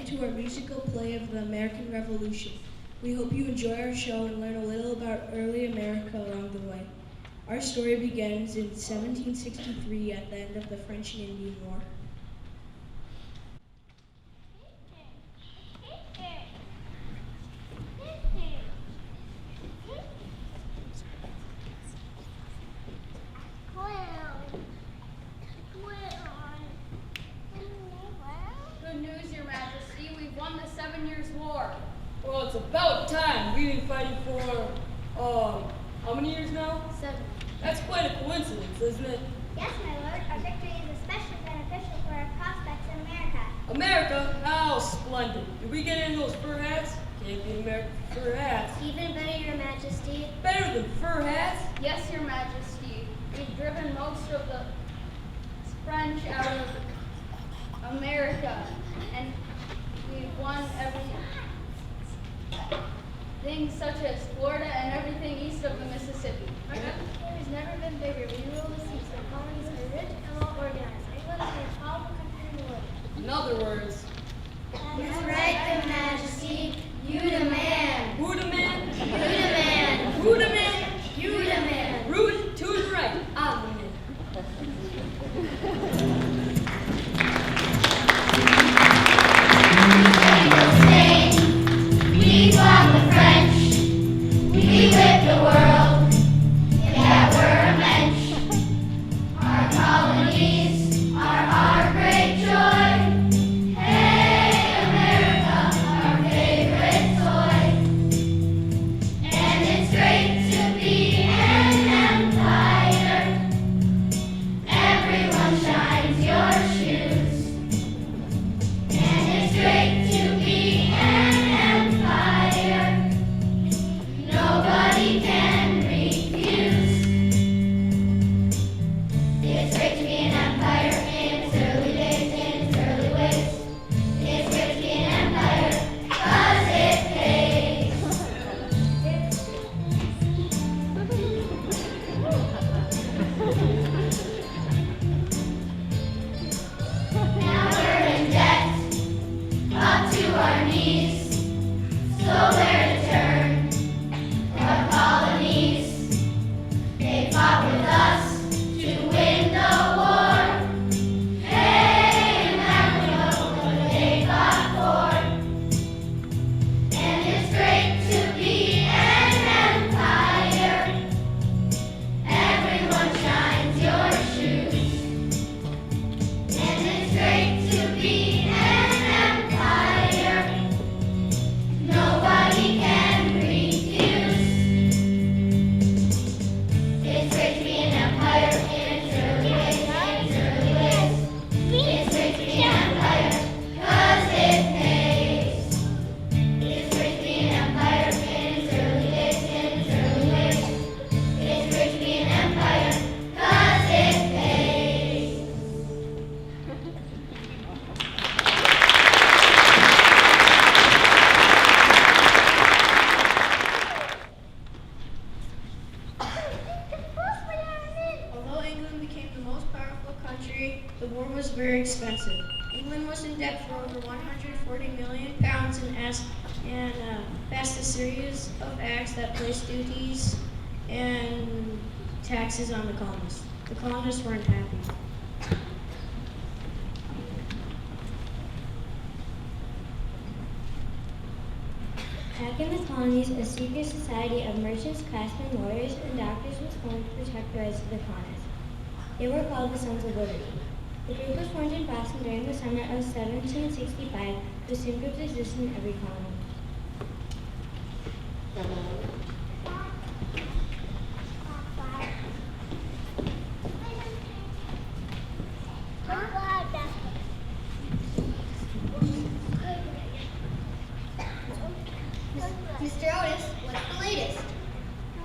To our musical play of the American Revolution. We hope you enjoy our show and learn a little about early America along the way. Our story begins in 1763 at the end of the French and Indian War. Good news, Your Majesty. We've won the 7 Years' War. Well, it's about time. We've been fighting for, how many years now? 7. That's quite a coincidence, isn't it? Yes, my lord. Our victory is especially beneficial for our prospects in America. America? How splendid. Did we get any of those fur hats? Can't be American fur hats. Even better, Your Majesty. Better than fur hats? Yes, Your Majesty. We've driven most of the French out of America, and we've won everything such as Florida and everything east of the Mississippi. Our empire has never been bigger. We rule the seas. Our colonies are rich and well organized. England is the most powerful country in the world. In other words, That's right, Your Majesty. You demand. who the man? You demand. Who the man? You demand. Rootin' to the right. I'm the man. We fought the French. We whipped the world. Yeah, we're a mensch. Our colonies are our great joy. Hey, America, our favorite toy. And it's great to be an empire. Everyone shines your shoes. And it's great to be an empire. Nobody can refuse. It's great to be an empire in its early days, in its early ways. It's great to be an empire, 'cause it pays. Now we're in debt, up to our knees. So where to turn? The colonies, they fought with us to win the war. Hey, America, what they fought for. And it's great to be an empire. Everyone shines your shoes. And it's great to be an empire. Nobody can refuse. It's great to be an empire in its early ways, in its early ways. It's great to be an empire, 'cause it pays. It's great to be an empire in its early days, in its early ways. It's great to be an empire, 'cause it pays. Although England became the most powerful country, the war was very expensive. England was in debt for over 140 million pounds and fast passed a series of acts that placed duties and taxes on the colonists. The colonists weren't happy. Back in the colonies, a secret society of merchants, craftsmen, lawyers, and doctors was formed to protect the rights of the colonists. They were called the Sons of Liberty. The group was formed in Boston during the summer of 1765. The same groups exist in every colony. Mr. Otis, what's the latest?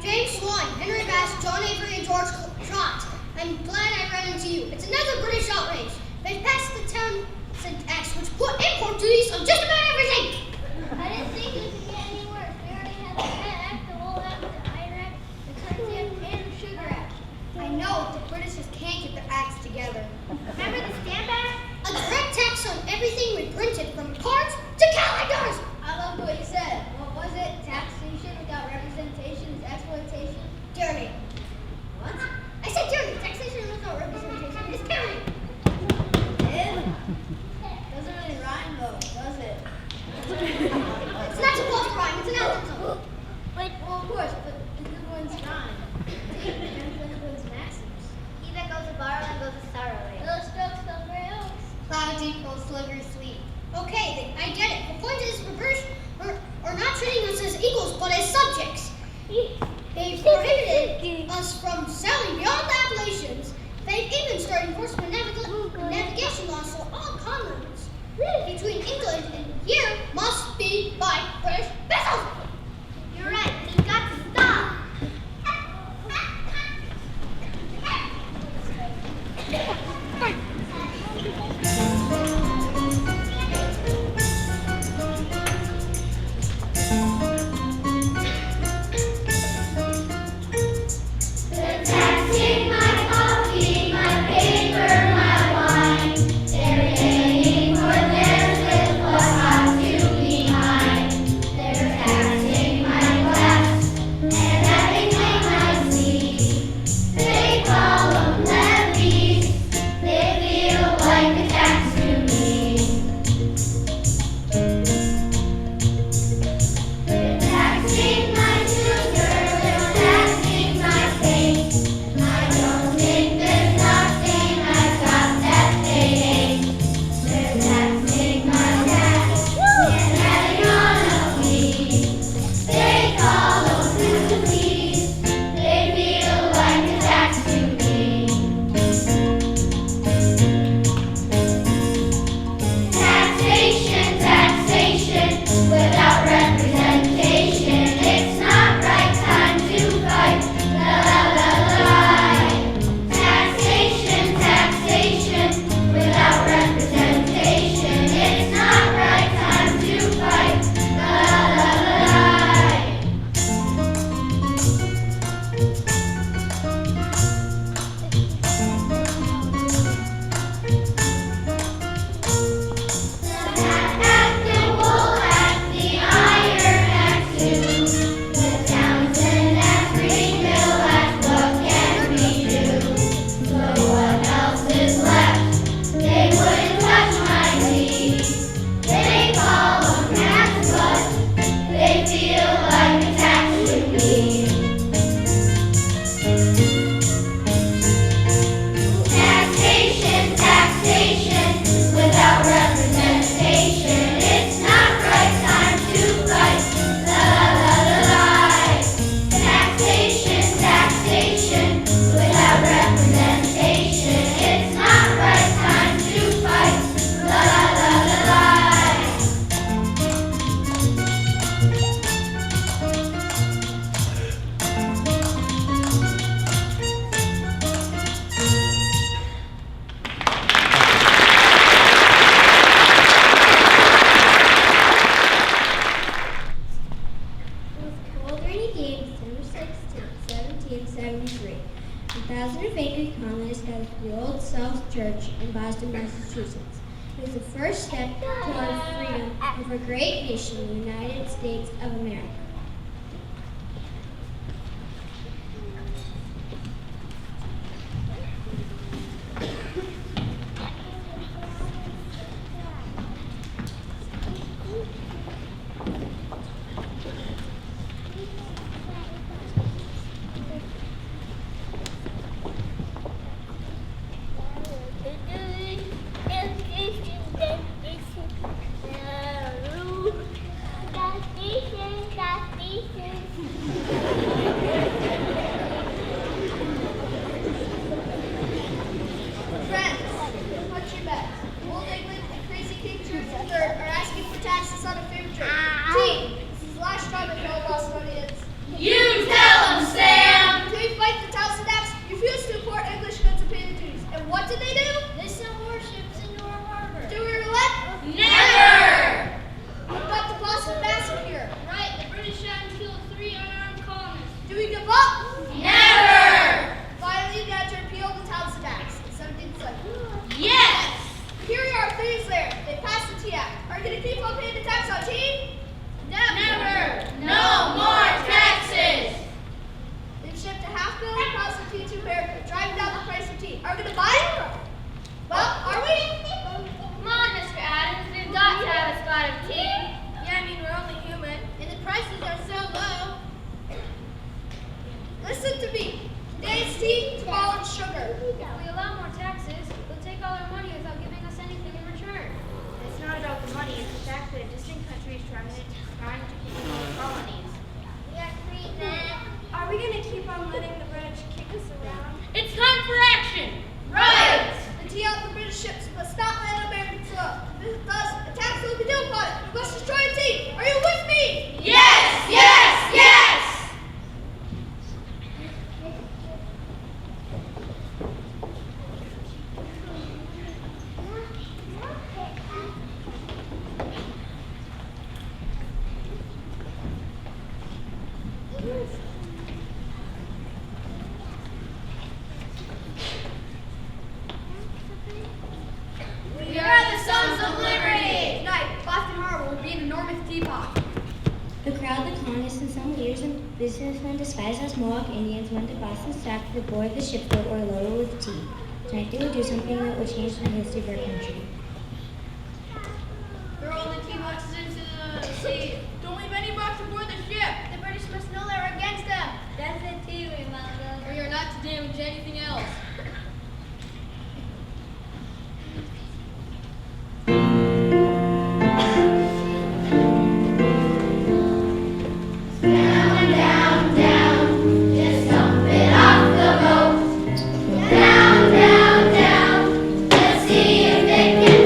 James Swan, Henry Bass, John Avery, and George Trott. I'm glad I ran into you. It's another British outrage. They've passed the Townshend Act, which put import duties on just about everything. I didn't think this could get any worse. We already had the Pet Act, the Wool Act, the Iron Act, the Currency Act, and the Sugar Act. I know, the British just can't get their acts together. Remember the Stamp Act? A direct tax on everything we printed, from cards to calendars. I loved what you said. What was it? Taxation without representation is exploitation. Tyranny. What? I said tyranny. Taxation without representation is tyranny. Doesn't really rhyme though, does it? It's not supposed to rhyme. It's an algorithm. Well, of course, but the good ones rhyme. Take the good ones maxims. He that goes to Barland goes to Sourley. Those strokes fell for oaks. Cloud equals slivery sweet. Okay, I get it. The point is, reverse are not treating us as equals, but as subjects. They've prohibited us from sailing beyond the Appalachians. They've even started enforcement navigation laws, so all commerce between England and here must be by British vessels. You're right, we've got to stop. Taxing my coffee, my paper, my wine. They're paying for theirs with what I'm due behind. They're taxing my glass and everything I see. They call them levies. They feel like a tax to me. They're taxing my sugar, they're taxing my paint. I don't think there's nothing I've got that they hate. They're taxing my gas and adding on a fee. They call them duties. They feel like a tax to me. Taxation, taxation, without representation. It's not right time to fight. La la la la. Taxation, taxation, without representation. It's not right time to fight. La la la la. Act, the Wool Act, the Iron Act too. The Townsend Act, Greenville Act, what can we do? So what else is left? They wouldn't touch my teeth. They call them acts, but they feel like a tax to me. Taxation, taxation, without representation. It's not right time to fight. La la la la. Taxation, taxation, without representation. It's not right time to fight. La la la la la. It was a cold, rainy day, December 16, 1773. 1,000 of angry colonists gathered to the Old South Church in Boston, Massachusetts. It was the first step toward freedom of our great nation, the United States of America. Friends, punch your bets. Old England and Crazy King George III are asking for taxes on a food trade. Team, this is the last time I know Bostonians. You tell them, Sam! Until you fight the Towson Acts, you refuse to import English goods and pay the duties. And what did they do? They sent warships into our harbor. Do we relent? Never! What about the Boston Massacre? Right, the British shot and killed 3 unarmed colonists. Do we give up? Never! Finally, we had to repeal the Towson Acts in 1770. Yes! Here we are, things there. They passed the Tea Act. Are you going to keep on paying the tax on tea? Never! No more taxes! They've shipped a $500 million pounds of tea to America, driving down the price of tea. Are we going to buy it? Well, are we? Come on, Mr. Adams, we've got to have a spot of tea. Yeah, I mean, we're only human. And the prices are so low. Listen to me. Today's tea, tomorrow's sugar. If we allow more taxes, they'll take all our money without giving us anything in return. It's not about the money, it's the fact that a distant country is trying to keep more colonies. Are we going to keep on letting the British kick us around? It's time for action! Right! The tea out of the British ships must not land on American soil. If it does, a tax will be due upon it. We must destroy tea. Are you with me? Yes! Yes! Yes! We are the Sons of Liberty! Tonight, Boston Harbor will be an enormous teapot. The crowd, the colonists, and some leaders and businessmen disguised as Mohawk Indians went to Boston Stock to board the ship that were loaded with tea. Tonight they would do something that would change the history of our country. Throw all the tea boxes into the sea. Don't leave any box aboard the ship. The British must know they're against them. That's the tea we found. Or you're not to damage anything else. Down, down, down, just dump it off the boat. Down, down, down, let's see if it can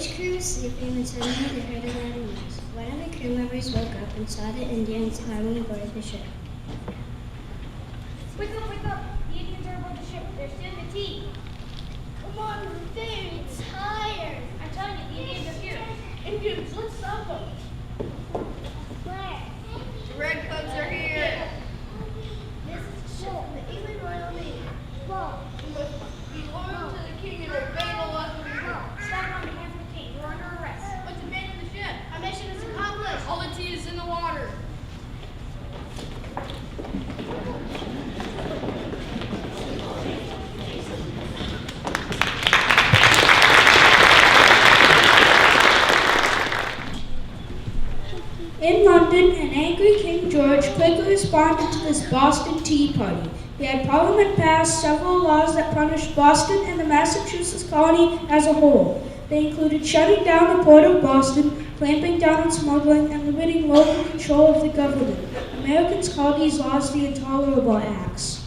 British crew was sleeping when suddenly they heard a loud noise. One of the crew members woke up and saw the Indians climbing aboard the ship. Wake up, wake up! The Indians are aboard the ship. They're stealing the tea. Come on, we're very tired. I'm telling you, the Indians are here. Indians, let's stop them. The redcoats are here. This is a ship from the England Royal Navy. You must be loyal to the king and obey the laws of your home. Stand on behalf of the king. You're under arrest. Let's abandon the ship. Our mission is accomplished. All the tea is in the water. In London, an angry King George quickly responded to this Boston Tea Party. He had Parliament pass several laws that punished Boston and the Massachusetts colony as a whole. They included shutting down the port of Boston, clamping down on smuggling, and limiting local control of the government. Americans called these laws the Intolerable Acts.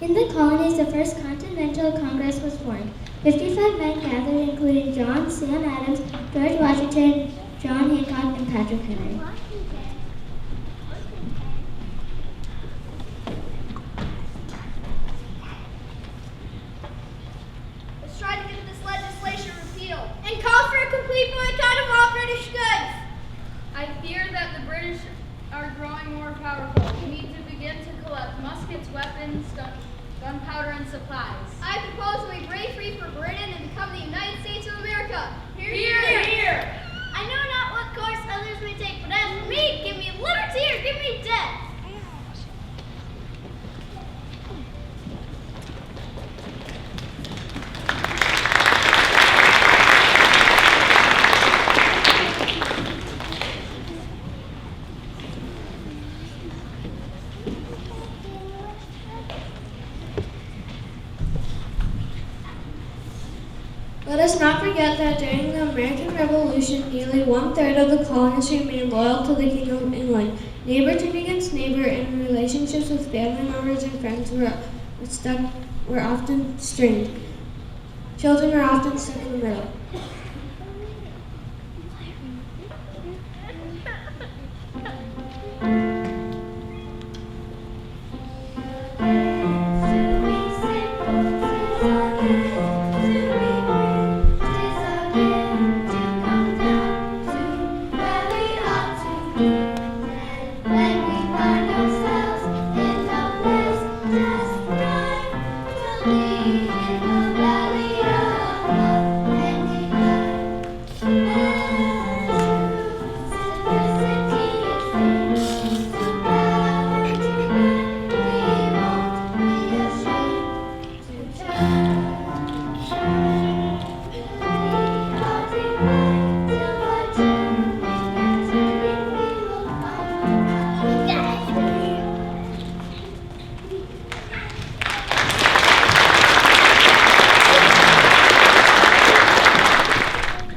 In the colonies, the first Continental Congress was formed. 55 men gathered, including John Sam Adams, George Washington, John Hancock, and Patrick Henry. Let's try to get this legislation repealed and call for a complete boycott of all British goods. I fear that the British are growing more powerful. We need to begin to collect muskets, weapons, gunpowder, and supplies. I propose we break free for Britain and become the United States of America. Here! I know not what course others may take, but as for me, give me liberty or give me death. Let us not forget that during the American Revolution, nearly one-third of the colonists remained loyal to the King of England. Neighbor turned against neighbor, and relationships with family members and friends were often strained. Children are often stuck in the middle.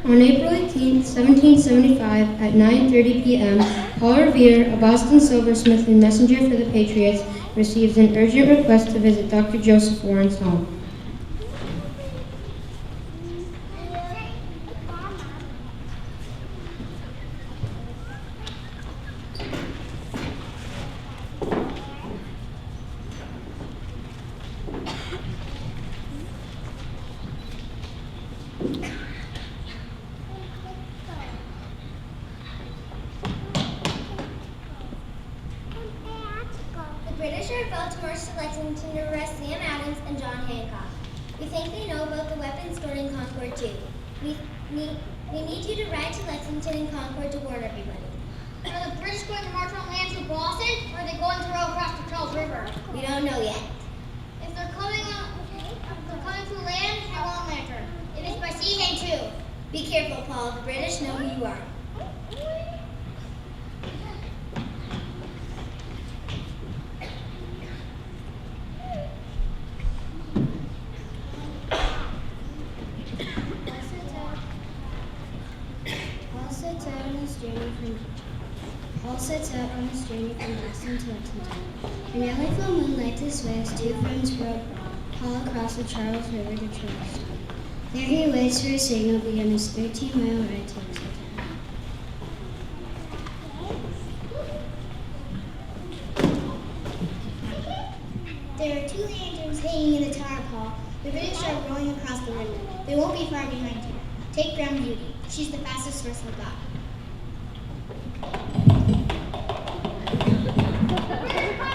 On April 18, 1775, at 9:30 p.m., Paul Revere, a Boston silversmith and messenger for the Patriots, receives an urgent request to visit Dr. Joseph Warren's home. The British are about to march to Lexington to arrest Sam Adams and John Hancock. We think they know about the weapons stored in Concord too. We need you to ride to Lexington and Concord to warn everybody. Are the British going to march on land through Boston, or are they going to row across the Charles River? We don't know yet. If they're coming through land, I won't lantern. If it's by sea, hang too. Be careful, Paul. The British know who you are. Also, Tony's journey from Paul sets out on his journey from Boston to Lexington. A nearly full moon lights his way as two friends row Paul across the Charles River to Charleston. There he waits for a signal to begin his 13-mile ride to Lexington. There are two lanterns hanging in the tower, Paul. The British are rowing across the river. They won't be far behind you. Take Brown Beauty. She's the fastest horse we've got. The British are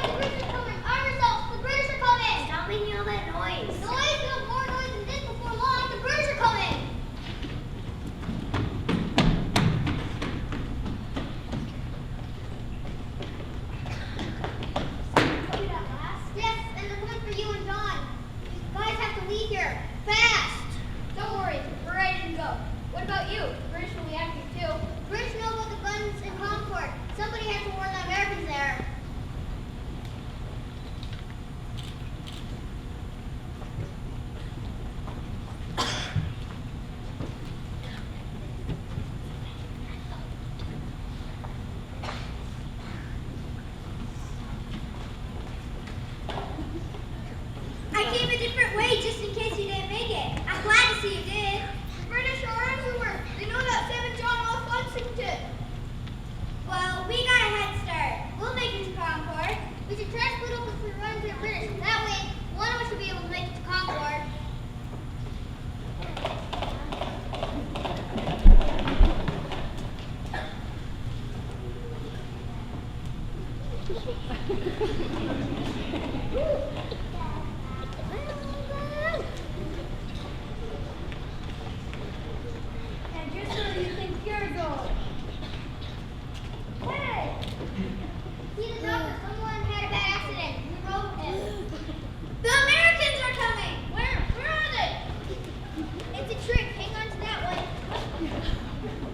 coming! Arm yourself! The British are coming! Stop making all that noise! Noise? No more noise than this before long! The British are coming! Yes, and they're coming for you and John. You guys have to leave here. Fast! Don't worry, we're ready to go. What about you? The British will be after you too. The British know about the guns in Concord. Somebody has to warn the Americans there. I came a different way just in case you didn't make it. I'm glad to see you did. The British are everywhere. They know that Sam and John lost Lexington. Well, we got a head start. We'll make it to Concord. We should try to split up if we run into the British. That way, one of us will be able to make it to Concord. And just where you think you're going. Hey! See the doctor, someone had a bad accident. We rode him. The Americans are coming! Where are they? It's a trick. Hang on to that one.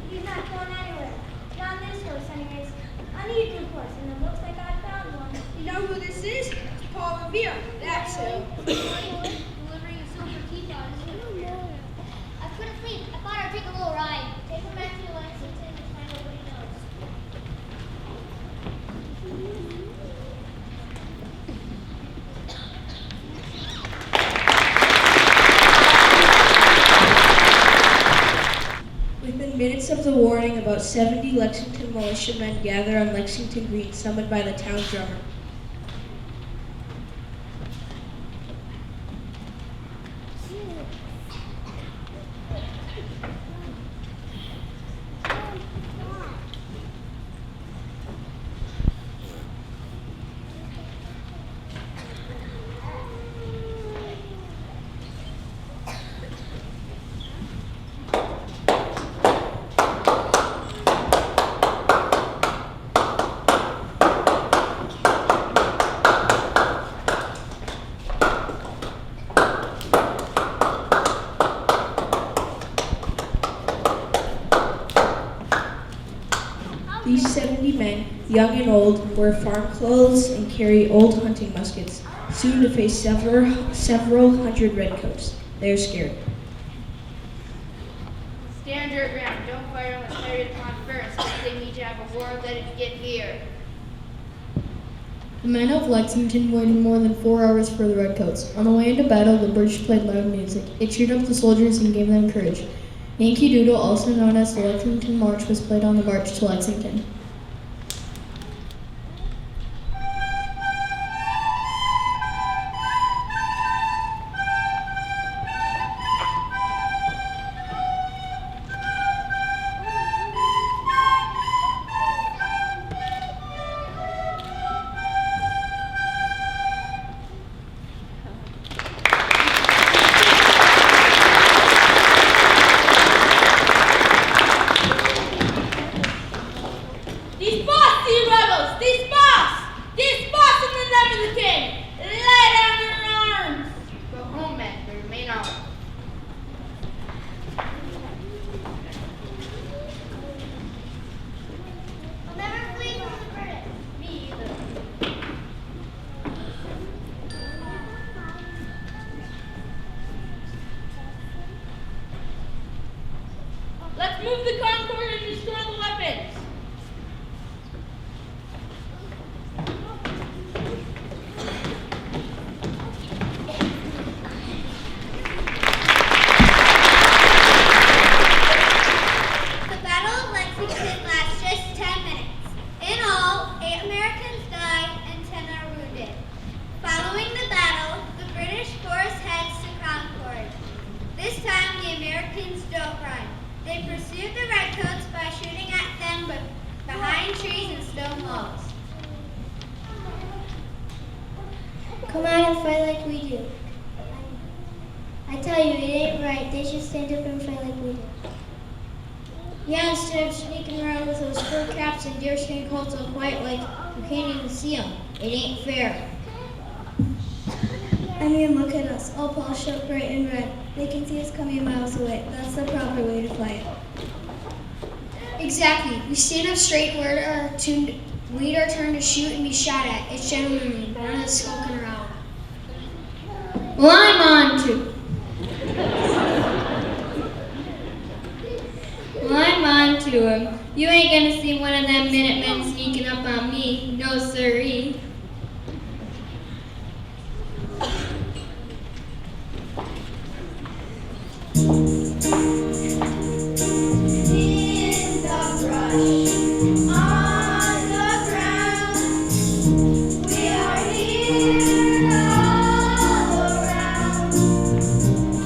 He's not going anywhere. Not on this horse, anyways. I need a new horse, and it looks like I found one. You know who this is? It's Paul Revere. That's who. Delivering a silver teapot. I couldn't sleep. I thought I'd take a little ride. Take him back to Lexington and find out what he knows. Within minutes of the warning, about 70 Lexington militiamen gather on Lexington Green, summoned by the town drummer. These 70 men, young and old, wear farm clothes and carry old hunting muskets, soon to face several hundred redcoats. They are scared. Stand your ground. Don't fire unless carried upon first, because they need to have a warrant that it get here. The men of Lexington waited more than 4 hours for the redcoats. On the way into battle, the British played loud music. It cheered up the soldiers and gave them courage. Yankee Doodle, also known as the Lexington March, was played on the march to Lexington. Let's move the Concord and destroy the weapons. No hugs. Come out and fight like we do. I tell you, it ain't right. They should stand up and fight like we do. Yeah, instead of sneaking around with those fur caps and deerskin coats all quiet like you can't even see them. It ain't fair. I mean, look at us, all polished up bright and red. They can see us coming miles away. That's the proper way to fight. Exactly. We stand up straight and wait our turn to shoot and be shot at. It's gentlemanly, none of the skulking around. Well, I'm on to. Well, I'm on to him. You ain't gonna see one of them Minutemen sneaking up on me. No siree. In the brush, on the ground, we are here all around.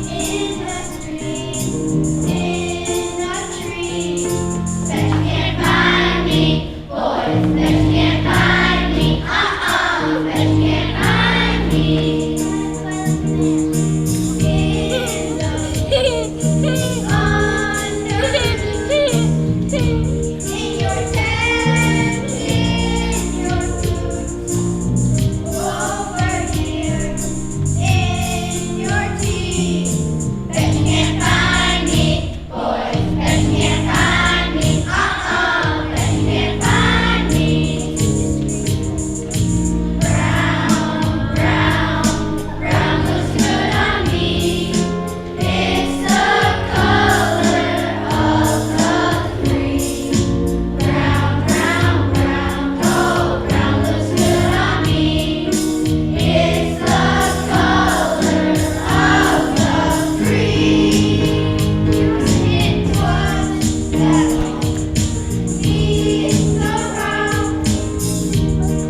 In the street, in the tree, bet you can't find me, boys, bet you can't find me, bet you can't find me. In the in your tent, in your boots, over here, in your tea. Bet you can't find me, boys, bet you can't find me, bet you can't find me. Brown, brown, brown looks good on me. It's the color of the three. Brown, brown, brown, oh, brown looks good on me. It's the color of the three. It was that all needs around.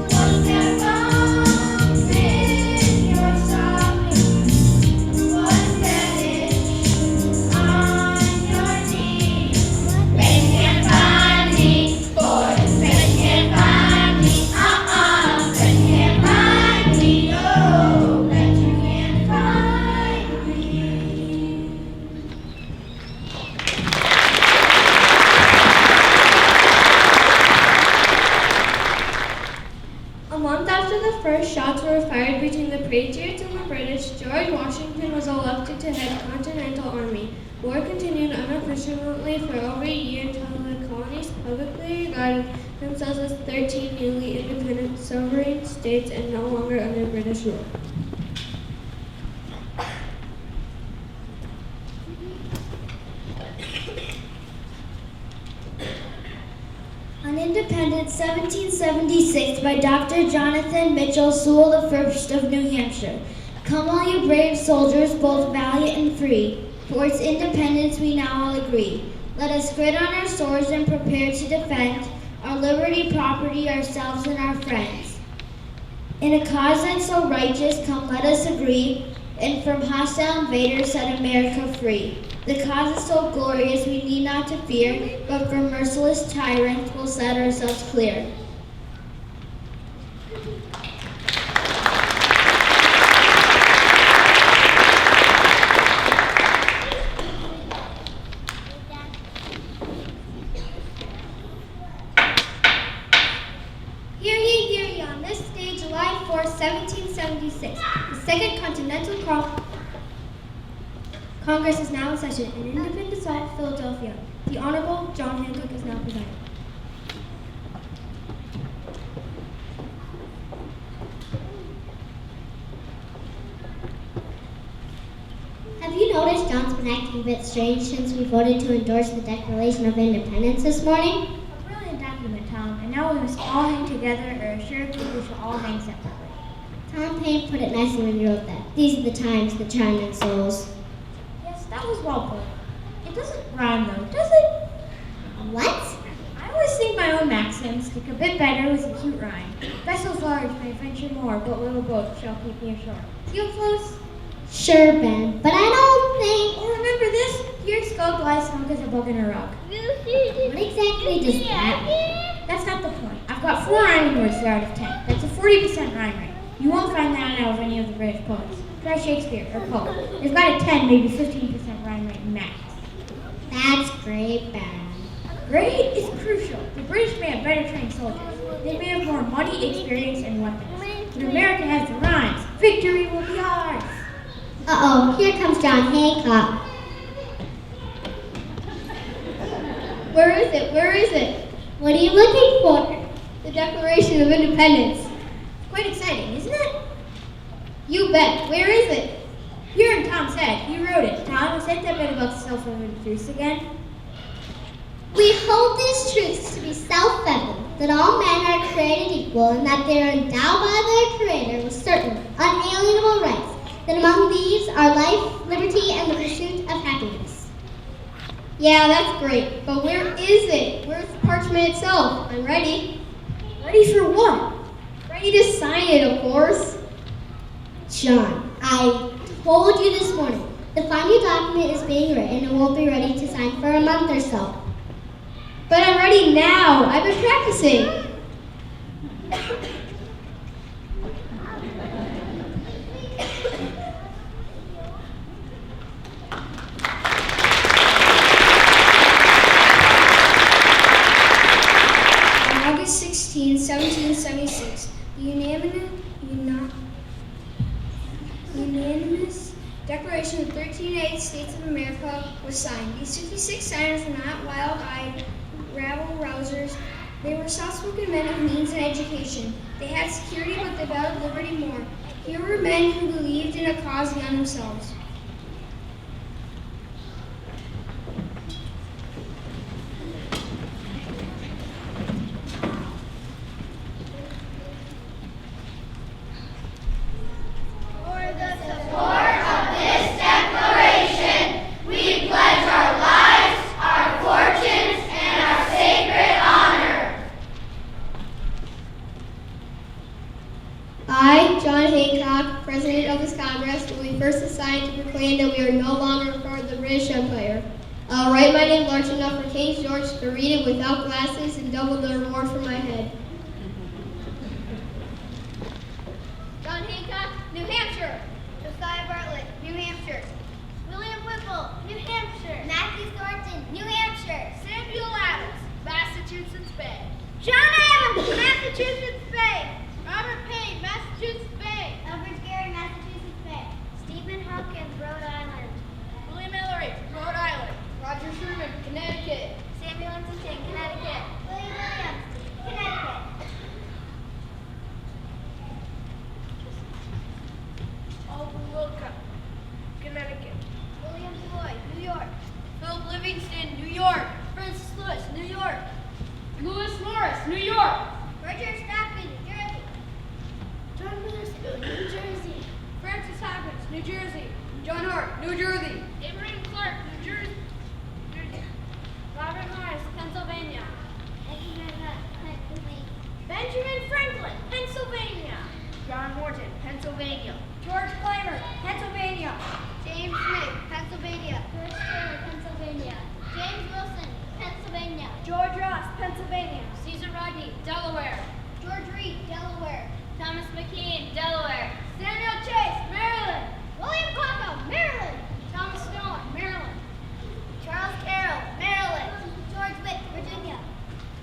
Was that bump in your stocking? Was that itch on your knee? Bet you can't find me, boys, bet you can't find me, bet you can't find me, oh, bet you can't find me. A month after the first shots were fired between the Patriots and the British, George Washington was elected to head Continental Army. War continued unofficially for over a year until the colonies publicly regarded themselves as 13 newly independent sovereign states and no longer under British rule. On Independence 1776 by Dr. Jonathan Mitchell Sewell I of New Hampshire. Come all you brave soldiers, both valiant and free. For its independence we now all agree. Let us gird on our swords and prepare to defend our liberty, property, ourselves, and our friends. In a cause that's so righteous, come let us agree, and from hostile invaders set America free. The cause is so glorious we need not to fear, but from merciless tyrants we'll set ourselves clear. Hear ye, hear ye, on this day, July 4th, 1776, the Second Continental Congress is now in session in Independence Hall, Philadelphia. The Honorable John Hancock is now presiding. Have you noticed John's been acting a bit strange since we voted to endorse the Declaration of Independence this morning? A brilliant document, Tom, and now we must all hang together, or assuredly we shall all hang separately. Tom Paine put it nicely when he wrote that. These are the times that chime in souls. Yes, that was well put. It doesn't rhyme, though, does it? What? I always think my own maxims stick a bit better with a cute rhyme. Vessels large may venture more, but little boats shall keep me ashore. Feel close? Sure, Ben, but I don't think... Oh, remember this? Here skull lies snug as a bug in a rock. What exactly does that mean? That's not the point. I've got 4 rhyming words there out of 10. That's a 40% rhyme rate. You won't find that out of any of the British poets. Try Shakespeare or Poe. They've got a 10, maybe 15% rhyme rate max. That's great, bad. Grade is crucial. The British may have better trained soldiers. They may have more money, experience, and weapons. But America has the rhymes. Victory will be ours. Uh-oh, here comes John Hancock. Where is it? Where is it? What are you looking for? The Declaration of Independence. Quite exciting, isn't it? You bet. Where is it? Here in Tom's head. He wrote it. Tom, is that bit about the self-evident truths again? We hold these truths to be self-evident, that all men are created equal and that they are endowed by their Creator with certain unalienable rights, that among these are life, liberty, and the pursuit of happiness. Yeah, that's great. But where is it? Where's the parchment itself? I'm ready. Ready for what? Ready to sign it, of course. John, I told you this morning, the final document is being written and won't be ready to sign for a month or so. But I'm ready now. I've been practicing. On August 16, 1776, the unanimous Declaration of the 13 United States of America was signed. These 56 signers were not wild-eyed rabble-rousers. They were soft-spoken men of means and education. They had security, but they valued liberty more. Here were men who believed in a cause beyond themselves. I, John Hancock, President of this Congress, will be first assigned to proclaim that we are no longer part of the British Empire. I'll write my name large enough for King George to read it without glasses and double the reward for my head. John Hancock, New Hampshire. Josiah Bartlett, New Hampshire. William Whipple, New Hampshire. Matthew Thornton, New Hampshire. Samuel Adams, Massachusetts Bay. John Adams, Massachusetts Bay. Robert Payne, Massachusetts Bay. Albert Gary, Massachusetts Bay. Stephen Hopkins, Rhode Island. William Ellery, Rhode Island. Roger Sherman, Connecticut. Samuel Huntington, Connecticut. William Williams, Connecticut. Oliver Wilcott, Connecticut. William Floyd, New York. Philip Livingston, New York. Francis Lewis, New York. Lewis Morris, New York. Roger Stockton, New Jersey. John Witherspoon, New Jersey. Francis Hopkins, New Jersey. John Hart, New Jersey. Abraham Clark, New Jersey. Robert Morris, Pennsylvania. Benjamin Franklin, Pennsylvania. John Morton, Pennsylvania. George Clymer, Pennsylvania. James Smith, Pennsylvania. George Taylor, Pennsylvania. James Wilson, Pennsylvania. George Ross, Pennsylvania. Caesar Rodney, Delaware. George Reed, Delaware. Thomas McKean, Delaware. Samuel Chase, Maryland. William Paco, Maryland. Thomas Stone, Maryland. Charles Carroll, Maryland. George Witt, Virginia.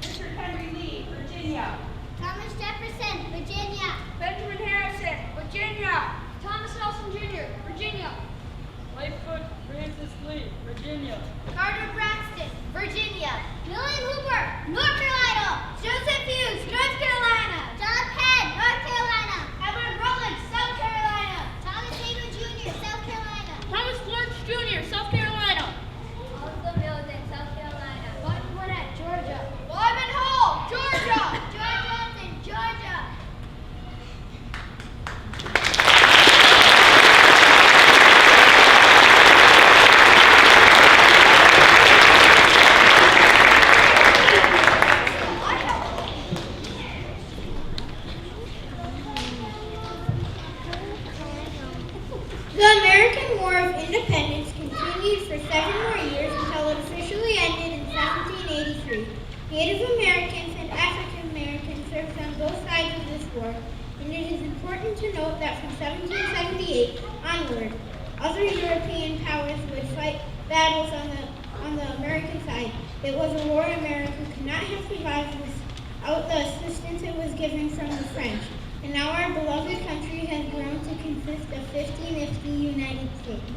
Richard Henry Lee, Virginia. Thomas Jefferson, Virginia. Benjamin Harrison, Virginia. Thomas Nelson Jr., Virginia. Lightfoot Francis Lee, Virginia. Carter Braxton, Virginia. Millie Hooper, North Carolina. Joseph Hughes, North Carolina. John Penn, North Carolina. Edward Rutledge, South Carolina. Thomas Hayden Jr., South Carolina. Thomas Lawrence Jr., South Carolina. Arthur Mills in South Carolina. Bud Gwinnett, Georgia. Lyman Hall, Georgia. George Johnson, Georgia. The American War of Independence continued for 7 more years until it officially ended in 1783. Native Americans and Africans War, and it is important to note that from 1778 onward, other European powers would fight battles on the American side. It was a war America could not have survived without the assistance it was given from the French. And now our beloved country has grown to consist of 50 nifty United States.